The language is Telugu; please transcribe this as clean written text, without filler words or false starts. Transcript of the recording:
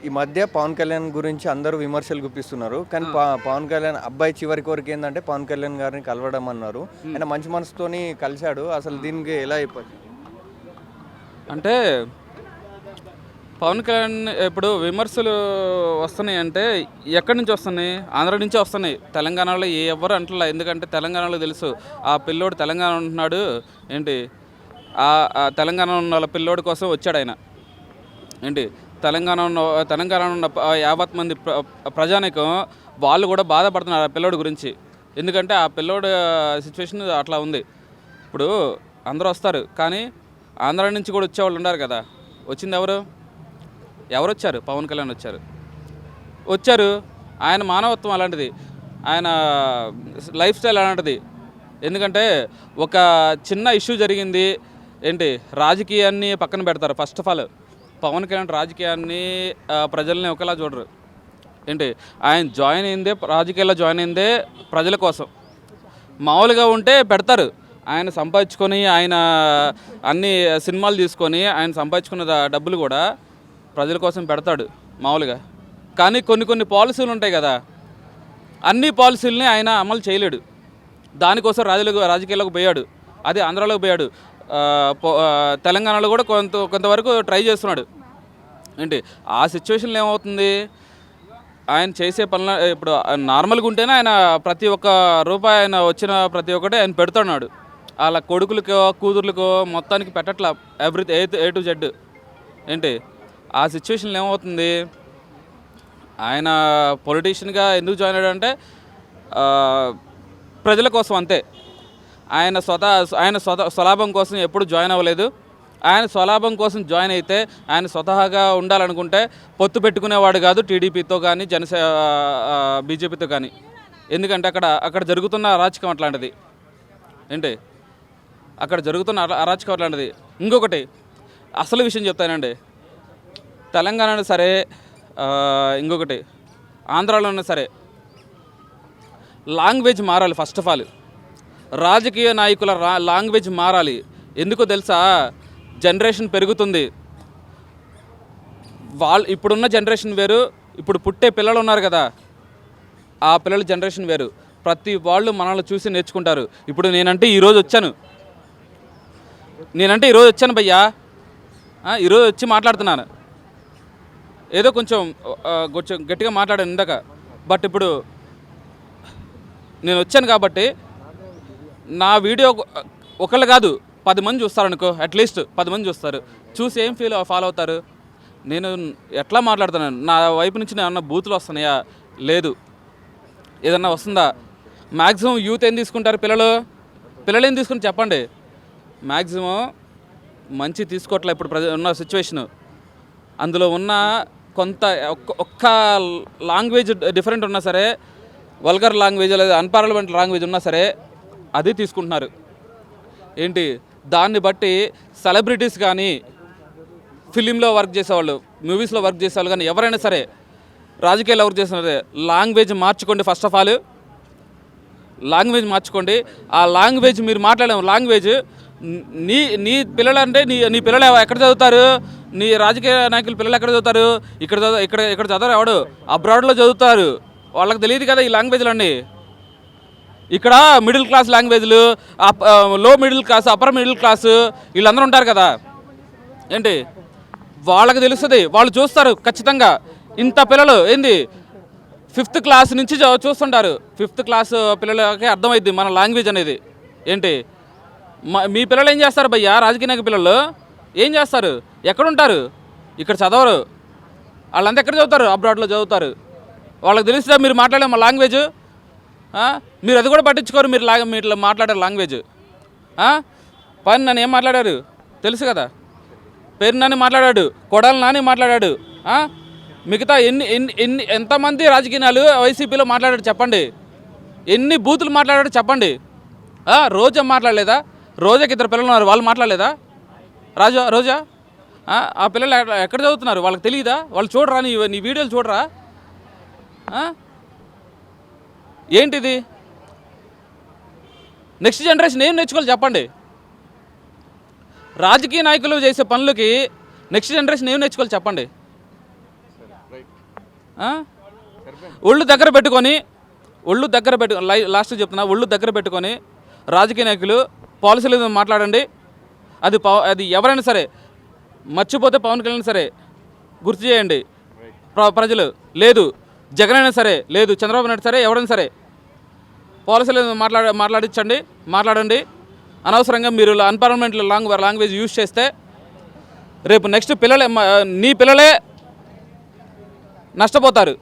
ఈ మధ్య పవన్ కళ్యాణ్ గురించి అందరూ విమర్శలు గుప్పిస్తున్నారు. కానీ పవన్ కళ్యాణ్ అబ్బాయి చివరి కోరిక ఏంటంటే పవన్ కళ్యాణ్ గారిని కలవడం అన్నారు. ఆయన మంచి మనసుతోని కలిశాడు. అసలు దీనికి ఎలా చెప్పచ్చు? అంటే పవన్ కళ్యాణ్ ఇప్పుడు విమర్శలు వస్తున్నాయి అంటే ఎక్కడి నుంచి వస్తున్నాయి? ఆంధ్ర నుంచే వస్తున్నాయి. తెలంగాణలో ఎవరు అంటలా. ఎందుకంటే తెలంగాణలో తెలుసు ఆ పిల్లోడు తెలంగాణ ఉంటున్నాడు ఏంటి, ఆ తెలంగాణ ఉన్న వాళ్ళ పిల్లోడి కోసం వచ్చాడు ఆయన ఏంటి. తెలంగాణ ఉన్న యావత్ మంది ప్రజానికం వాళ్ళు కూడా బాధపడుతున్నారు ఆ పిల్లోడి గురించి. ఎందుకంటే ఆ పిల్లోడి సిచ్యువేషన్ అట్లా ఉంది. ఇప్పుడు అందరూ వస్తారు, కానీ ఆంధ్ర నుంచి కూడా వచ్చేవాళ్ళు ఉన్నారు కదా. వచ్చింది ఎవరు వచ్చారు? పవన్ కళ్యాణ్ వచ్చారు. ఆయన మానవత్వం అలాంటిది, ఆయన లైఫ్ స్టైల్ అలాంటిది. ఎందుకంటే ఒక చిన్న ఇష్యూ జరిగింది ఏంటి, రాజకీయాన్ని పక్కన పెడతారు. First of all Pawan Kalyan రాజకీయాన్ని ప్రజల్ని ఒకలా చూడరు ఏంటి. ఆయన రాజకీయాల్లో జాయిన్ అయిందే ప్రజల కోసం. మామూలుగా ఉంటే పెడతారు. ఆయన సంపాదించుకొని, ఆయన అన్ని సినిమాలు తీసుకొని ఆయన సంపాదించుకున్న డబ్బులు కూడా ప్రజల కోసం పెడతాడు మామూలుగా. కానీ కొన్ని పాలసీలు ఉంటాయి కదా, అన్ని పాలసీలని ఆయన అమలు చేయలేడు. దానికోసం రాజకీయాల్లోకి పోయాడు. అదే ఆంధ్రాలోకి పోయాడు. తెలంగాణలో కూడా కొంతవరకు ట్రై చేస్తున్నాడు ఏంటి. ఆ సిచ్యువేషన్లో ఏమవుతుంది, ఆయన చేసే పనులు ఇప్పుడు నార్మల్గా ఉంటేనే ఆయన ప్రతి ఒక్క రూపాయి ఆయన వచ్చిన ప్రతి ఒక్కటి ఆయన పెడుతున్నాడు. అలా కొడుకులకో కూతుర్లకో మొత్తానికి పెట్టట్లా. ఏ టు జెడ్ ఏంటి. ఆ సిచ్యువేషన్లో ఏమవుతుంది, ఆయన పొలిటీషియన్గా ఎందుకు జాయిన్ అయ్యాడంటే ప్రజల కోసం అంతే. ఆయన స్వలాభం కోసం ఎప్పుడు జాయిన్ అవ్వలేదు. ఆయన స్వలాభం కోసం జాయిన్ అయితే ఆయన స్వతహాగా ఉండాలనుకుంటే పొత్తు పెట్టుకునేవాడు కాదు టీడీపీతో కానీ బీజేపీతో కానీ. ఎందుకంటే అక్కడ జరుగుతున్న అరాచకం అట్లాంటిది ఏంటి. అక్కడ జరుగుతున్న అరాచకం అట్లాంటిది. ఇంకొకటి అసలు విషయం చెప్తానండి, తెలంగాణలో సరే ఇంకొకటి ఆంధ్రాలోనే సరే లాంగ్వేజ్ మారాలి. ఫస్ట్ ఆఫ్ ఆల్ రాజకీయ నాయకుల లాంగ్వేజ్ మారాలి. ఎందుకో తెలుసా, జనరేషన్ పెరుగుతుంది. ఇప్పుడున్న జనరేషన్ వేరు, ఇప్పుడు పుట్టే పిల్లలు ఉన్నారు కదా, ఆ పిల్లల జనరేషన్ వేరు. ప్రతి వాళ్ళు మనల్ని చూసి నేర్చుకుంటారు. ఇప్పుడు నేనంటే ఈరోజు వచ్చాను భయ్యా, ఈరోజు వచ్చి మాట్లాడుతున్నాను. ఏదో కొంచెం గట్టిగా మాట్లాడాను ఇందాక. బట్ ఇప్పుడు నేను వచ్చాను కాబట్టి నా వీడియో ఒకళ్ళు కాదు 10 మంది చూస్తారనుకో, అట్లీస్ట్ 10 మంది చూస్తారు. చూసి ఏం ఫాలో అవుతారు. నేను ఎట్లా మాట్లాడుతున్నాను, నా వైపు నుంచి ఏమన్నా బూతులు వస్తున్నాయా? లేదు. ఏదన్నా వస్తుందా? మ్యాక్సిమం యూత్ ఏం తీసుకుంటారు, పిల్లలు ఏం తీసుకుని చెప్పండి. మ్యాక్సిమం మంచి తీసుకోవట్లే ఇప్పుడు ఉన్న సిచ్యువేషను. అందులో ఉన్న ఒక్క లాంగ్వేజ్ డిఫరెంట్ ఉన్నా సరే, వల్గర్ లాంగ్వేజ్ లేదా అన్పార్లమెంట్ లాంగ్వేజ్ ఉన్నా సరే అది తీసుకుంటున్నారు ఏంటి. దాన్ని బట్టి సెలబ్రిటీస్ కానీ, ఫిలింలో వర్క్ చేసేవాళ్ళు, మూవీస్లో వర్క్ చేసేవాళ్ళు కానీ, ఎవరైనా సరే రాజకీయాల్లో వర్క్ చేస్తున్నారు, లాంగ్వేజ్ మార్చుకోండి. ఫస్ట్ ఆఫ్ ఆల్ లాంగ్వేజ్ మార్చుకోండి. ఆ లాంగ్వేజ్ మీరు మాట్లాడే లాంగ్వేజ్ నీ పిల్లలు అంటే నీ పిల్లలు ఎక్కడ చదువుతారు, నీ రాజకీయ నాయకుల పిల్లలు ఎక్కడ చదువుతారు? ఇక్కడ చదవరు. ఎవడు అబ్రాడ్లో చదువుతారు. వాళ్ళకి తెలియదు కదా ఈ లాంగ్వేజ్లు అన్నీ. ఇక్కడ మిడిల్ క్లాస్ లాంగ్వేజ్లు, లో middle class, upper middle class వీళ్ళందరూ ఉంటారు కదా ఏంటి. వాళ్ళకి తెలుస్తుంది, వాళ్ళు చూస్తారు ఖచ్చితంగా. ఇంత పిల్లలు ఏంది 5th క్లాస్ నుంచి చూస్తుంటారు. 5th క్లాస్ పిల్లలకి అర్థమైద్ది మన లాంగ్వేజ్ అనేది ఏంటి. మీ పిల్లలు ఏం చేస్తారు భయ్యా? రాజకీయ నాయకుల పిల్లలు ఏం చేస్తారు? ఎక్కడుంటారు? ఇక్కడ చదవరు. వాళ్ళంతా ఎక్కడ చదువుతారు? అబ్రాడ్లో చదువుతారు. వాళ్ళకి తెలుస్తుందా మీరు మాట్లాడే మా లాంగ్వేజ్? మీరు అది కూడా పట్టించుకోరు. మీరు మాట్లాడే లాంగ్వేజ్ పని నన్ను ఏం మాట్లాడారు తెలుసు కదా. పేరు నాని మాట్లాడాడు, కొడాలి నాని మాట్లాడాడు. మిగతా ఎంతమంది రాజకీయాలు వైసీపీలో మాట్లాడాడు చెప్పండి. ఎన్ని బూతులు మాట్లాడాడు చెప్పండి. రోజా మాట్లాడలేదా? రోజాకి 2 పిల్లలు ఉన్నారు, వాళ్ళు మాట్లాడలేదా? రోజా ఆ పిల్లలు ఎక్కడ చదువుతున్నారు వాళ్ళకి తెలియదా? వాళ్ళు చూడరా? నీ వీడియోలు చూడరా? ఏంటిది? నెక్స్ట్ జనరేషన్ ఏం నేర్చుకోవాలి చెప్పండి. రాజకీయ నాయకులు చేసే పనులకి నెక్స్ట్ జనరేషన్ ఏం నేర్చుకోవాలి చెప్పండి. ఆ? ఒళ్ళు దగ్గర పెట్టుకొని లాస్ట్ చెప్తున్నా, ఒళ్ళు దగ్గర పెట్టుకొని రాజకీయ నాయకులు పాలసీల మీద మాట్లాడండి. అది ఎవరైనా సరే మర్చిపోతే పవన్ కళ్యాణ్ సరే గుర్తు చేయండి ప్రజలు. లేదు జగన్ అయినా సరే, లేదు చంద్రబాబు నాయుడు సరే, ఎవరైనా సరే పాలసీల మీద మాట్లాడండి. అనవసరంగా మీరు అన్పార్లమెంట్ లాంగ్వేజ్ యూజ్ చేస్తే రేపు నెక్స్ట్ నీ పిల్లలే నష్టపోతారు.